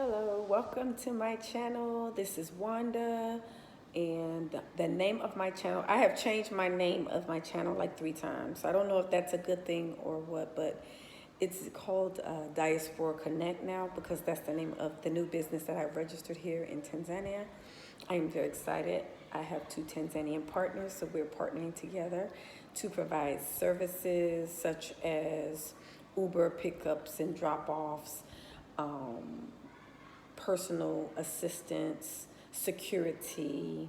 Hello, welcome to my channel. This is Wanda, and the name of my channel, I have changed my name of my channel like 3 times. I don't know if that's a good thing or what, but it's called Diaspora Connect now because that's the name of the new business that I've registered here in Tanzania. I am very excited. I have 2 Tanzanian partners, so we're partnering together to provide services such as Uber pickups and drop-offs, personal assistants, security,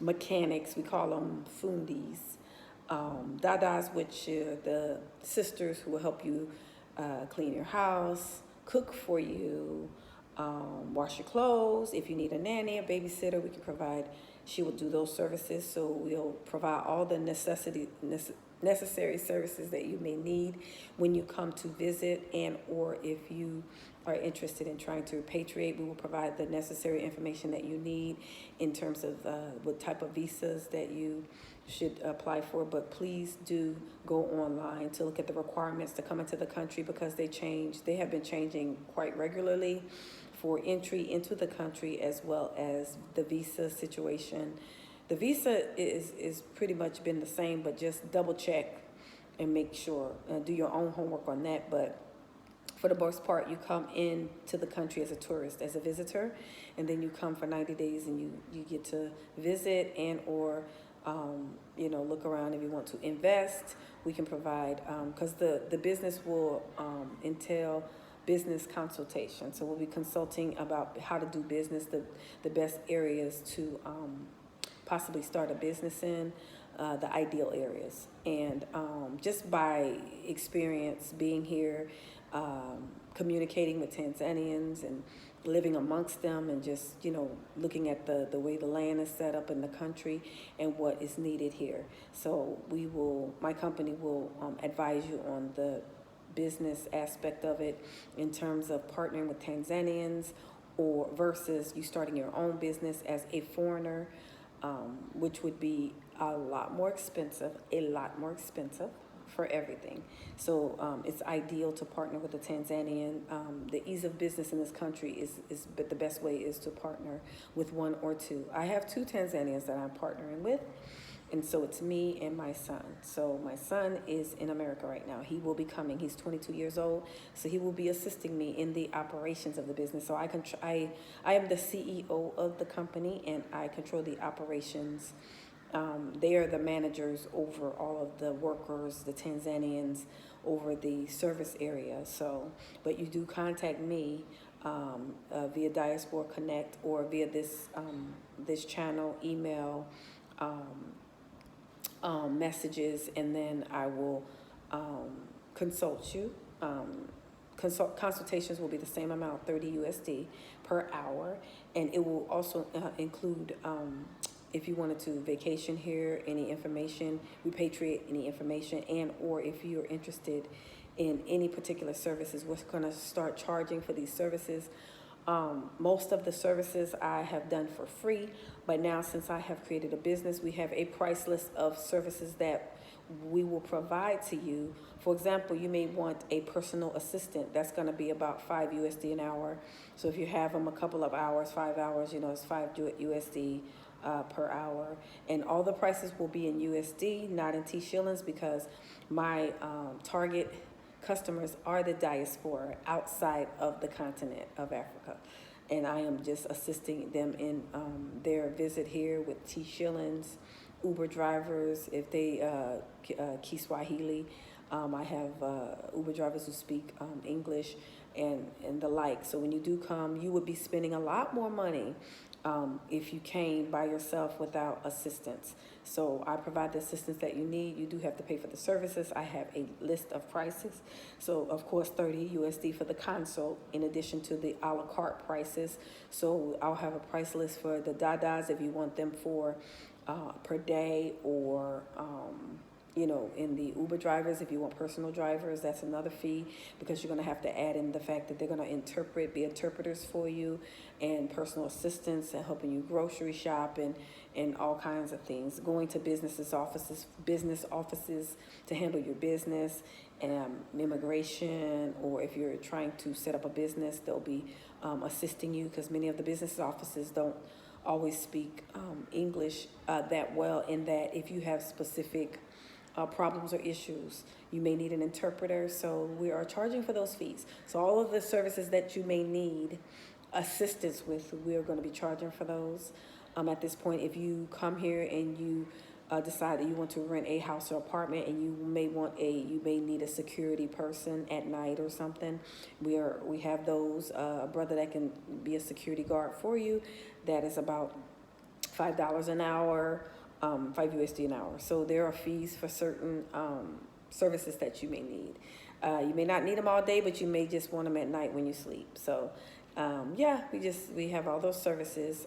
mechanics, we call them fundis, dadas, which are the sisters who will help you clean your house, cook for you, wash your clothes. If you need a nanny, a babysitter, we can provide. She will do those services. So we'll provide all the necessary services that you may need when you come to visit, and or if you are interested in trying to repatriate, we will provide the necessary information that you need in terms of what type of visas that you should apply for. But please do go online to look at the requirements to come into the country because they have been changing quite regularly for entry into the country, as well as the visa situation. The visa is pretty much been the same, but just double check and make sure, do your own homework on that. But for the most part, you come into the country as a tourist, as a visitor, and then you come for 90 days and you get to visit and or look around. If you want to invest, we can provide, because the business will entail business consultation. So we'll be consulting about how to do business, the best areas to possibly start a business in, the ideal areas. And just by experience being here, communicating with Tanzanians and living amongst them, and just looking at the way the land is set up in the country and what is needed here. So my company will advise you on the business aspect of it in terms of partnering with Tanzanians or versus you starting your own business as a foreigner, which would be a lot more expensive for everything. So it's ideal to partner with a Tanzanian. The ease of business in this country but the best way is to partner with one or two. I have 2 Tanzanians that I'm partnering with, and so it's me and my son. So my son is in America right now. He will be coming. He's 22 years old, so he will be assisting me in the operations of the business. So I am the CEO of the company, and I control the operations. They are the managers over all of the workers, the Tanzanians, over the service area. So, but you do contact me via Diaspora Connect or via this channel, email, messages, and then I will consult you. Consultations will be the same amount, 30 USD per hour, and it will also include if you wanted to vacation here, any information, repatriate any information, and or if you're interested in any particular services, we're going to start charging for these services. Most of the services I have done for free, but now since I have created a business, we have a price list of services that we will provide to you. For example, you may want a personal assistant. That's going to be about 5 USD an hour. So if you have them a couple of hours, 5 hours, it's 5 USD per hour. And all the prices will be in USD, not in T shillings, because my target customers are the diaspora outside of the continent of Africa. And I am just assisting them in their visit here with T shillings, Uber drivers, if they Kiswahili. I have Uber drivers who speak English and the like. So when you do come, you would be spending a lot more money if you came by yourself without assistance. So I provide the assistance that you need. You do have to pay for the services. I have a list of prices. So of course, 30 USD for the consult, in addition to the a la carte prices. So I'll have a price list for the dadas if you want them for per day, or in the Uber drivers, if you want personal drivers, that's another fee, because you're going to have to add in the fact that they're going to be interpreters for you, and personal assistants and helping you grocery shop and all kinds of things. Going to business offices to handle your business, immigration, or if you're trying to set up a business, they'll be assisting you, because many of the business offices don't always speak English that well, in that if you have specific problems or issues, you may need an interpreter. So we are charging for those fees. So all of the services that you may need assistance with, we are going to be charging for those. At this point, if you come here and you decide that you want to rent a house or apartment, and you may need a security person at night or something, we have those, a brother that can be a security guard for you. That is about $5 an hour, 5 USD an hour. So there are fees for certain services that you may need. You may not need them all day, but you may just want them at night when you sleep. So yeah, we have all those services,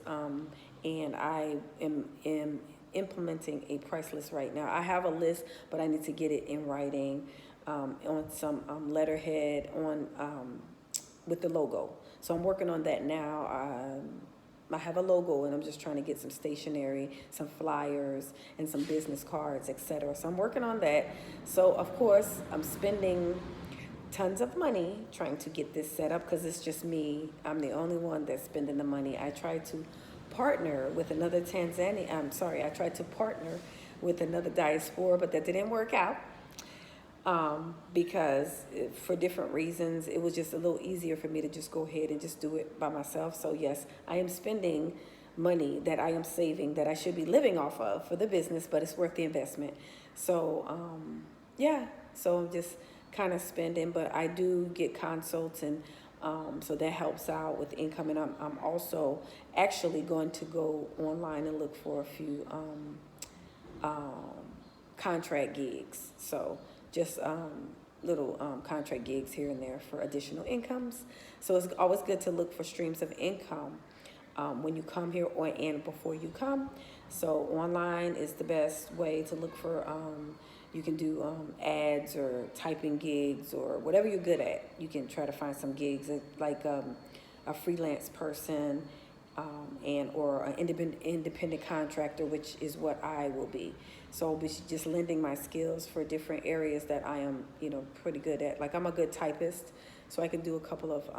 and I am implementing a price list right now. I have a list, but I need to get it in writing, on some letterhead with the logo. So I'm working on that now. I have a logo, and I'm just trying to get some stationery, some flyers, and some business cards, etc. So I'm working on that. So of course, I'm spending tons of money trying to get this set up, because it's just me. I'm the only one that's spending the money. I tried to partner with another I tried to partner with another diaspora, but that didn't work out. Because for different reasons, it was just a little easier for me to just go ahead and just do it by myself. So yes, I am spending money that I am saving, that I should be living off of for the business, but it's worth the investment. So yeah, so I'm just kind of spending, but I do get consults, and so that helps out with income. And I'm also actually going to go online and look for a few contract gigs. So just little contract gigs here and there for additional incomes. So it's always good to look for streams of income when you come here and before you come. So online is the best way to look for, you can do ads or typing gigs or whatever you're good at. You can try to find some gigs like a freelance person, or an independent contractor, which is what I will be. So I'll be just lending my skills for different areas that I am, pretty good at. Like, I'm a good typist, so I can do a couple of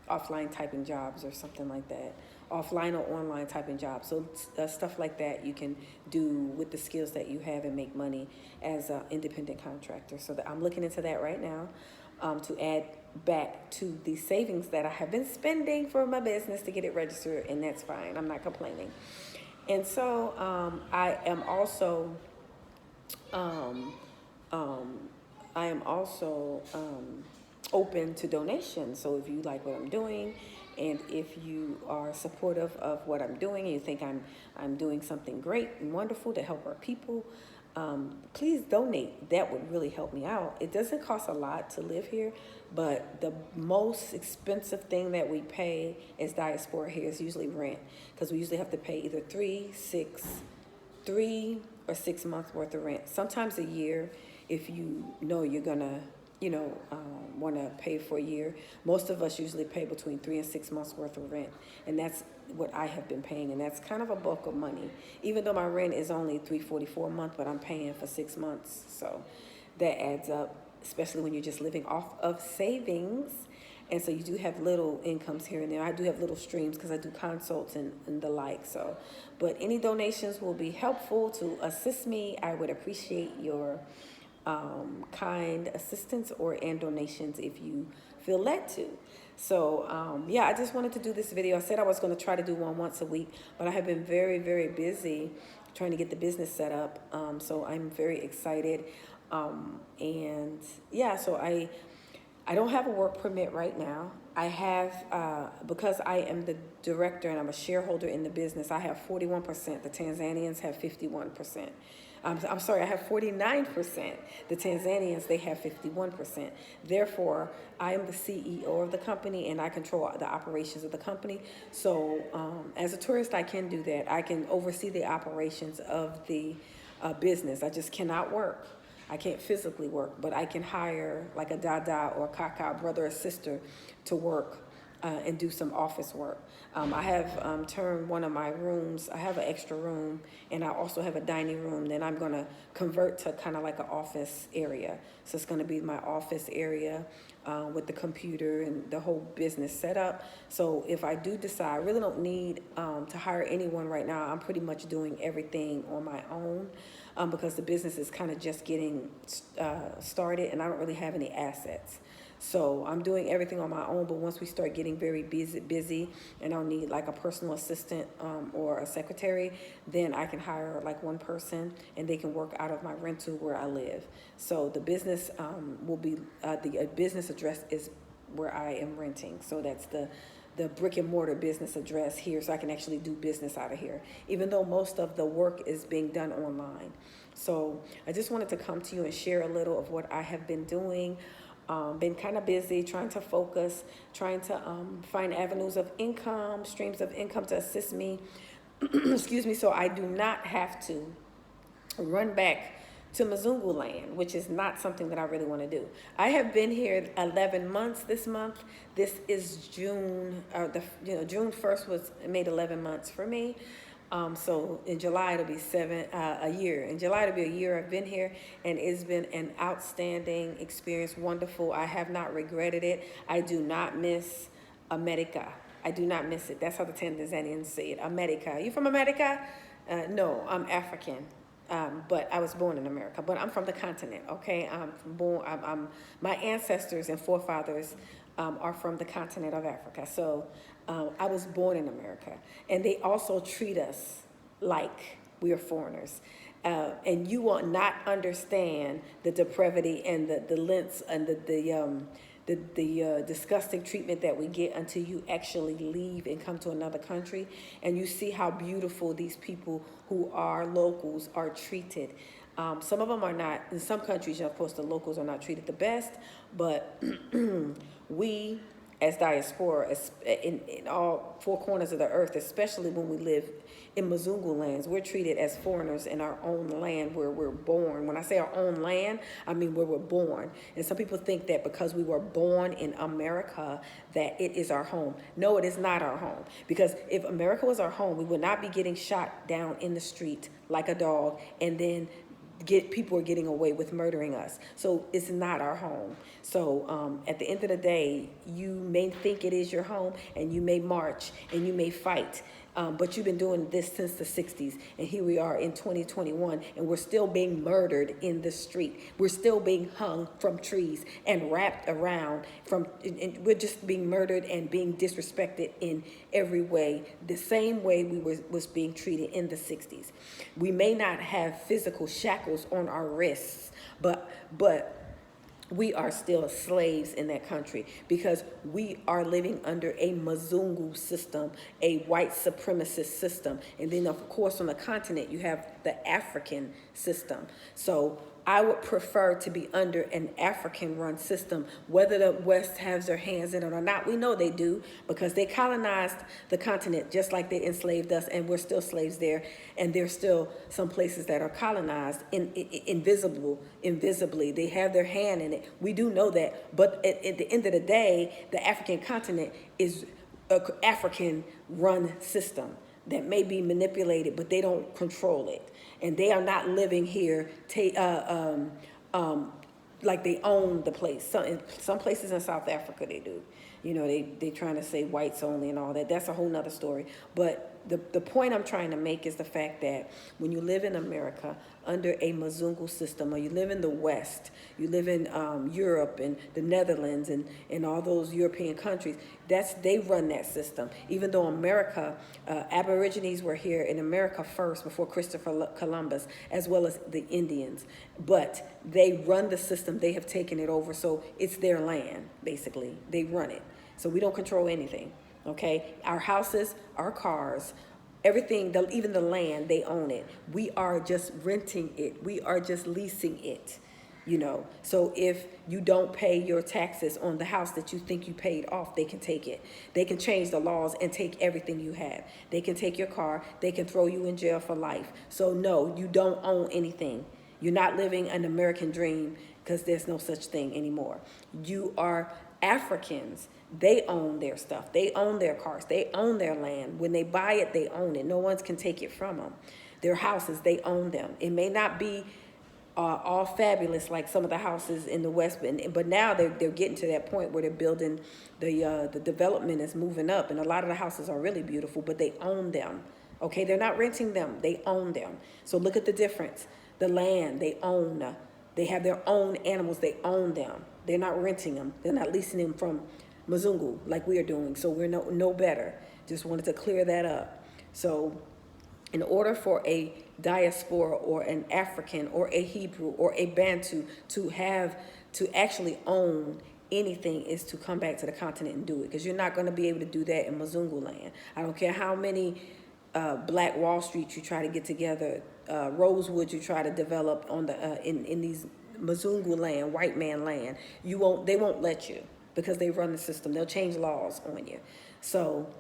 offline typing jobs or something like that. Offline or online typing jobs. So stuff like that you can do with the skills that you have and make money as an independent contractor. So I'm looking into that right now, to add back to the savings that I have been spending for my business to get it registered, and that's fine. I'm not complaining. And so I am also open to donations. So if you like what I'm doing, and if you are supportive of what I'm doing, and you think I'm doing something great and wonderful to help our people, please donate. That would really help me out. It doesn't cost a lot to live here, but the most expensive thing that we pay as diaspora here is usually rent, because we usually have to pay either 3 or 6 months worth of rent. Sometimes a year, if you know you're gonna, want to pay for a year. Most of us usually pay between 3 and 6 months worth of rent, and that's what I have been paying, and that's kind of a bulk of money. Even though my rent is only $344 a month, but I'm paying for 6 months, so that adds up, especially when you're just living off of savings. And so you do have little incomes here and there. I do have little streams because I do consults and the like. So, but any donations will be helpful to assist me. I would appreciate your kind assistance and donations if you feel led to. So yeah, I just wanted to do this video. I said I was going to try to do one once a week, but I have been very, very busy trying to get the business set up. So I'm very excited. And yeah, so I don't have a work permit right now. I have, because I am the director and I'm a shareholder in the business, I have 41%. The Tanzanians have 51%. I'm sorry, I have 49%. The Tanzanians, they have 51%. Therefore, I am the CEO of the company and I control the operations of the company. So as a tourist, I can do that. I can oversee the operations of the business. I just cannot work. I can't physically work, but I can hire like a dada or kaka, brother or sister, to work and do some office work. I have turned one of my rooms, I have an extra room, and I also have a dining room that I'm gonna convert to kind of like an office area. So it's gonna be my office area with the computer and the whole business setup. So if I do decide, I really don't need to hire anyone right now. I'm pretty much doing everything on my own because the business is kind of just getting started and I don't really have any assets. So I'm doing everything on my own, but once we start getting very busy and I'll need like a personal assistant or a secretary, then I can hire like one person and they can work out of my rental where I live. So the business will be, the business address is where I am renting. So that's the brick and mortar business address here, so I can actually do business out of here, even though most of the work is being done online. So I just wanted to come to you and share a little of what I have been doing. Been kind of busy trying to focus, trying to find avenues of income, streams of income to assist me, excuse me, so I do not have to run back to Mzungu land, which is not something that I really want to do. I have been here 11 months this month. This is June, June 1st was made 11 months for me. So in July, it'll be a year. In July, it'll be a year I've been here, and it's been an outstanding experience, wonderful. I have not regretted it. I do not miss America. I do not miss it. That's how the Tanzanians say it, America. You from America? No, I'm African. But I was born in America, but I'm from the continent, okay? My ancestors and forefathers are from the continent of Africa. So I was born in America, and they also treat us like we are foreigners. And you will not understand the depravity and the lengths and the disgusting treatment that we get until you actually leave and come to another country and you see how beautiful these people who are locals are treated. Some of them are not. In some countries, of course, the locals are not treated the best, but we as diaspora, in all four corners of the earth, especially when we live in Mzungu lands, we're treated as foreigners in our own land where we're born. When I say our own land, I mean where we're born. And some people think that because we were born in America, that it is our home. No, it is not our home. Because if America was our home, we would not be getting shot down in the street like a dog, and then people are getting away with murdering us. So it's not our home. So at the end of the day, you may think it is your home, and you may march and you may fight. But you've been doing this since the 60s, and here we are in 2021, and we're still being murdered in the street. We're still being hung from trees and wrapped around and we're just being murdered and being disrespected in every way, the same way we was being treated in the 60s. We may not have physical shackles on our wrists, but we are still slaves in that country because we are living under a Mzungu system, a white supremacist system. And then, of course, on the continent, you have the African system. So I would prefer to be under an African-run system, whether the West has their hands in it or not. We know they do because they colonized the continent just like they enslaved us, and we're still slaves there. And there's still some places that are colonized invisibly. They have their hand in it. We do know that. But at the end of the day, the African continent is an African-run system that may be manipulated, but they don't control it. And they are not living here like they own the place. Some places in South Africa they do. You know, they trying to say whites only and all that. That's a whole nother story. But the point I'm trying to make is the fact that when you live in America under a Mzungu system, or you live in the West, you live in Europe and the Netherlands and all those European countries, they run that system. Even though America, Aborigines were here in America first before Christopher Columbus, as well as the Indians. But they run the system. They have taken it over. So it's their land, basically. They run it. So we don't control anything. Okay, our houses, our cars, everything, even the land, they own it. We are just renting it. We are just leasing it, you know. So if you don't pay your taxes on the house that you think you paid off, they can take it. They can change the laws and take everything you have. They can take your car. They can throw you in jail for life. So no, you don't own anything. You're not living an American dream because there's no such thing anymore. You are Africans, they own their stuff. They own their cars. They own their land. When they buy it, they own it. No one can take it from them. Their houses, they own them. It may not be all fabulous like some of the houses in the West, but now they're getting to that point where they're building, the development is moving up, and a lot of the houses are really beautiful, but they own them. Okay, they're not renting them, they own them. So look at the difference. The land, they own. They have their own animals, they own them. They're not renting them. They're not leasing them from Mzungu like we are doing. So we're no better. Just wanted to clear that up. So in order for a diaspora or an African or a Hebrew or a Bantu to actually own anything is to come back to the continent and do it, because you're not going to be able to do that in Mzungu land. I don't care how many Black Wall Street you try to get together, Rosewood you try to develop on the in these Mzungu land, white man land. They won't let you, because they run the system. They'll change laws on you. So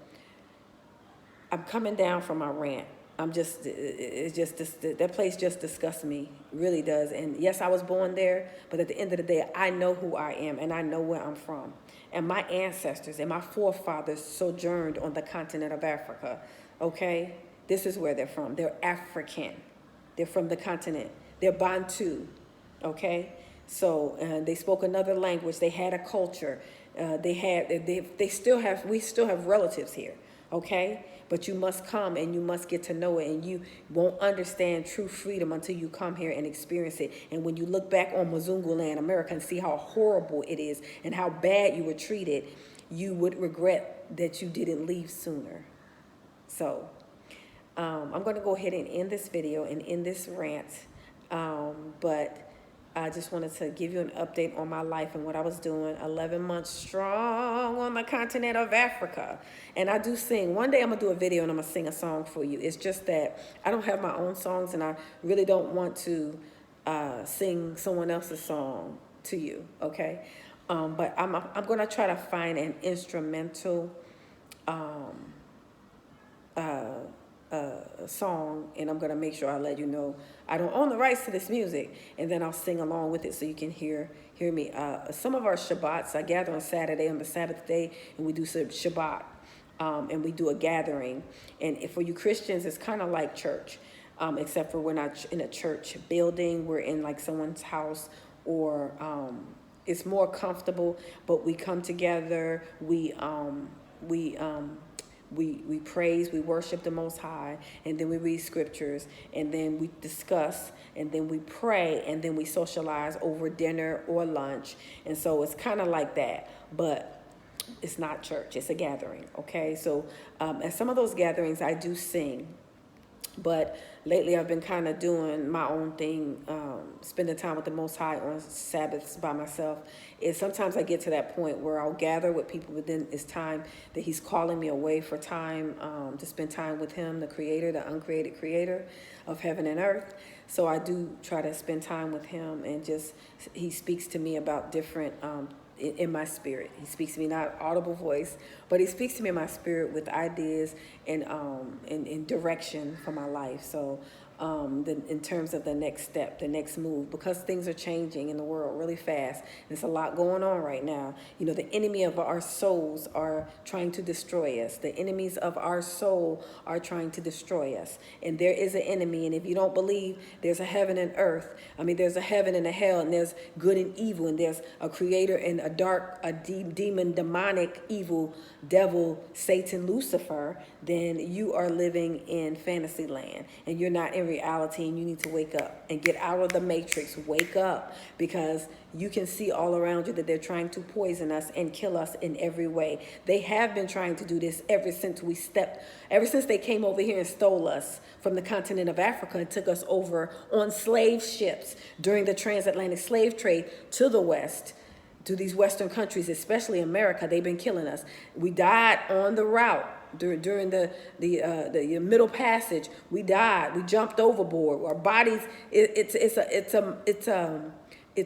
I'm coming down from my rant. That place just disgusts me, really does. And yes, I was born there, but at the end of the day, I know who I am and I know where I'm from. And my ancestors and my forefathers sojourned on the continent of Africa, okay? This is where they're from. They're African. They're from the continent. They're Bantu, okay? So they spoke another language. They had a culture. We still have relatives here, okay? But you must come and you must get to know it, and you won't understand true freedom until you come here and experience it. And when you look back on Mzungu land, America, and see how horrible it is and how bad you were treated, you would regret that you didn't leave sooner. So I'm going to go ahead and end this video and end this rant. But I just wanted to give you an update on my life and what I was doing. 11 months strong on the continent of Africa. And I do sing. One day I'm going to do a video and I'm going to sing a song for you. It's just that I don't have my own songs, and I really don't want to sing someone else's song to you, okay? But I'm going to try to find an instrumental song, and I'm going to make sure I let you know I don't own the rights to this music, and then I'll sing along with it so you can hear me. Some of our Shabbats, I gather on Saturday, on the Sabbath day, and we do some Shabbat, and we do a gathering. And for you Christians, it's kind of like church, except for we're not in a church building. We're in like someone's house, or it's more comfortable, but we come together, we praise, we worship the Most High, and then we read scriptures, and then we discuss, and then we pray, and then we socialize over dinner or lunch. And so it's kind of like that, but it's not church, it's a gathering, okay? So at some of those gatherings, I do sing, but lately I've been kind of doing my own thing, spending time with the Most High on Sabbaths by myself. Sometimes I get to that point where I'll gather with people, but then it's time that He's calling me away for time to spend time with Him, the Creator, the uncreated Creator of heaven and earth. So I do try to spend time with Him, and He speaks to me about different in my spirit. He speaks to me, not audible voice, but He speaks to me in my spirit with ideas and direction for my life. So in terms of the next step, the next move, because things are changing in the world really fast. There's a lot going on right now. You know, the enemy of our souls are trying to destroy us. The enemies of our soul are trying to destroy us. And there is an enemy. And if you don't believe there's a heaven and earth, there's a heaven and a hell, and there's good and evil, and there's a creator and a demon, demonic, evil, devil, Satan, Lucifer, then you are living in fantasy land, and you're not in reality, and you need to wake up and get out of the matrix. Wake up, because you can see all around you that they're trying to poison us and kill us in every way. They have been trying to do this ever since they came over here and stole us from the continent of Africa and took us over on slave ships during the transatlantic slave trade to the West, to these Western countries, especially America. They've been killing us. We died on the route during the Middle Passage. We died. We jumped overboard. Our bodies. It's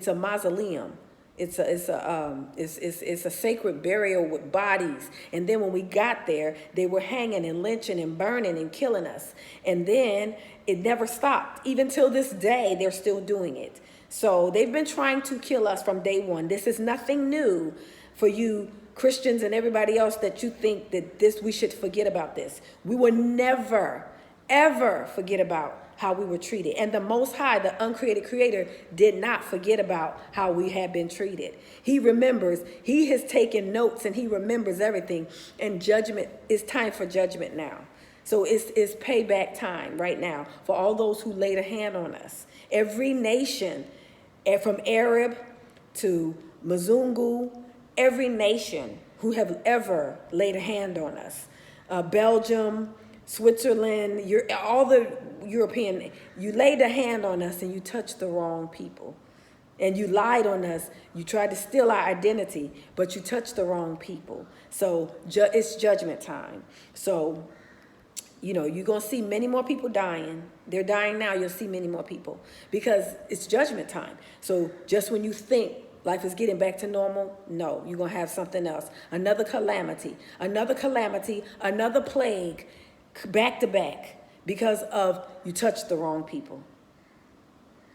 a mausoleum. It's a sacred burial with bodies. And then when we got there, they were hanging and lynching and burning and killing us. And then it never stopped. Even till this day, they're still doing it. So they've been trying to kill us from day one. This is nothing new For you Christians and everybody else that you think that we should forget about this. We will never, ever forget about how we were treated. And the Most High, the uncreated creator, did not forget about how we had been treated. He remembers, he has taken notes and he remembers everything. And judgment, it's time for judgment now. So it's payback time right now for all those who laid a hand on us. Every nation, from Arab to Mzungu, every nation who have ever laid a hand on us, Belgium, Switzerland, all the European, you laid a hand on us and you touched the wrong people. And you lied on us. You tried to steal our identity, but you touched the wrong people. So it's judgment time. So, you know, you're going to see many more people dying. They're dying now. You'll see many more people because it's judgment time. So just when you think life is getting back to normal, no, you're going to have something else. Another calamity, another plague, back to back, because of you touched the wrong people.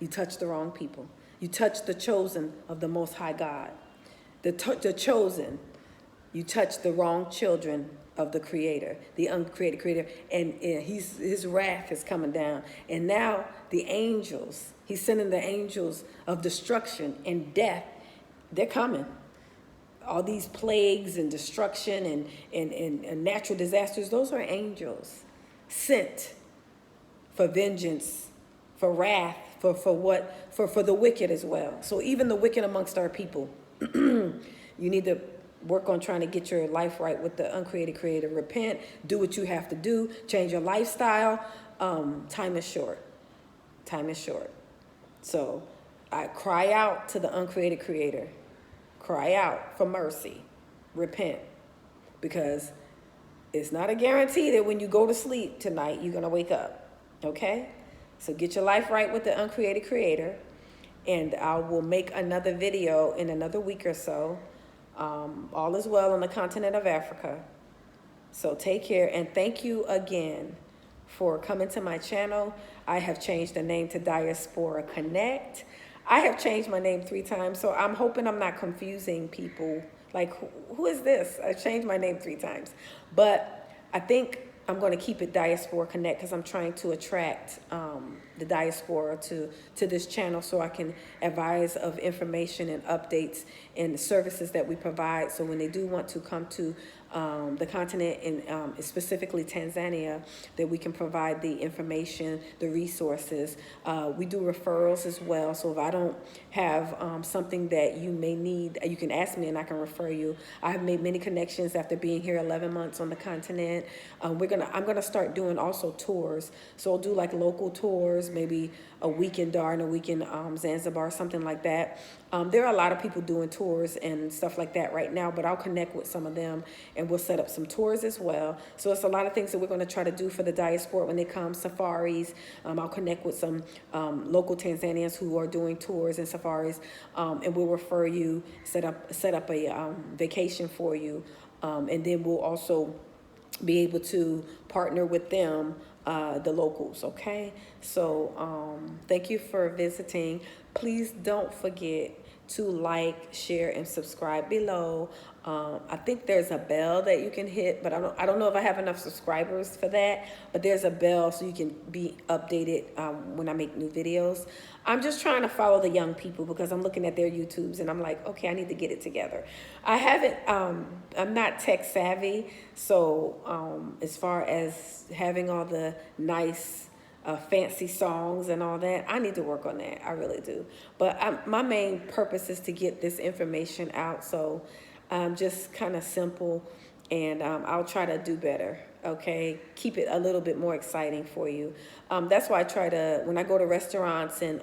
You touched the wrong people. You touched the chosen of the Most High God. The chosen, you touched the wrong children of the Creator, the uncreated Creator, and his wrath is coming down. And now the angels, he's sending the angels of destruction and death. They're coming. All these plagues and destruction and natural disasters, those are angels sent for vengeance, for wrath, for the wicked as well. So even the wicked amongst our people, you need to work on trying to get your life right with the uncreated creator. Repent, do what you have to do, change your lifestyle. Time is short. Time is short. So I cry out to the uncreated creator. Cry out for mercy. Repent. Because it's not a guarantee that when you go to sleep tonight, you're going to wake up. Okay? So get your life right with the uncreated creator. And I will make another video in another week or so. All is well on the continent of Africa. So take care. And thank you again for coming to my channel. I have changed the name to Diaspora Connect. I have changed my name 3 times, so I'm hoping I'm not confusing people. Like, who is this? I changed my name 3 times. But I think I'm going to keep it Diaspora Connect because I'm trying to attract the diaspora to this channel so I can advise of information and updates and the services that we provide. So when they do want to come to the continent and specifically Tanzania, that we can provide the information, the resources. We do referrals as well. So if I don't have something that you may need, you can ask me and I can refer you. I have made many connections after being here 11 months on the continent. I'm gonna start doing also tours. So I'll do like local tours, maybe a week in Dar and a week in Zanzibar, something like that. There are a lot of people doing tours and stuff like that right now, but I'll connect with some of them and we'll set up some tours as well. So it's a lot of things that we're going to try to do for the diaspora when they come, safaris. I'll connect with some local Tanzanians who are doing tours and safaris, and we'll refer you, set up a vacation for you, and then we'll also be able to partner with them, the locals, okay? So thank you for visiting. Please don't forget to like, share, and subscribe below. I think there's a bell that you can hit, but I don't know if I have enough subscribers for that, but there's a bell so you can be updated when I make new videos. I'm just trying to follow the young people because I'm looking at their YouTubes and I'm like, okay, I need to get it together. I'm not tech savvy, so as far as having all the nice fancy songs and all that, I need to work on that. I really do. But my main purpose is to get this information out. So just kind of simple, and I'll try to do better. Okay, keep it a little bit more exciting for you. That's why I try to, when I go to restaurants and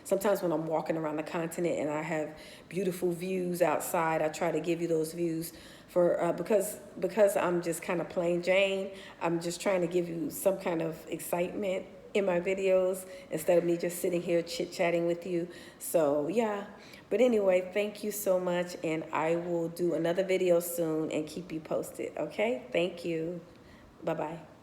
sometimes when I'm walking around the continent and I have beautiful views outside, I try to give you those views for because I'm just kind of plain Jane. I'm just trying to give you some kind of excitement in my videos instead of me just sitting here chit-chatting with you. So yeah, but anyway, thank you so much, and I will do another video soon and keep you posted. Okay, thank you. Bye-bye.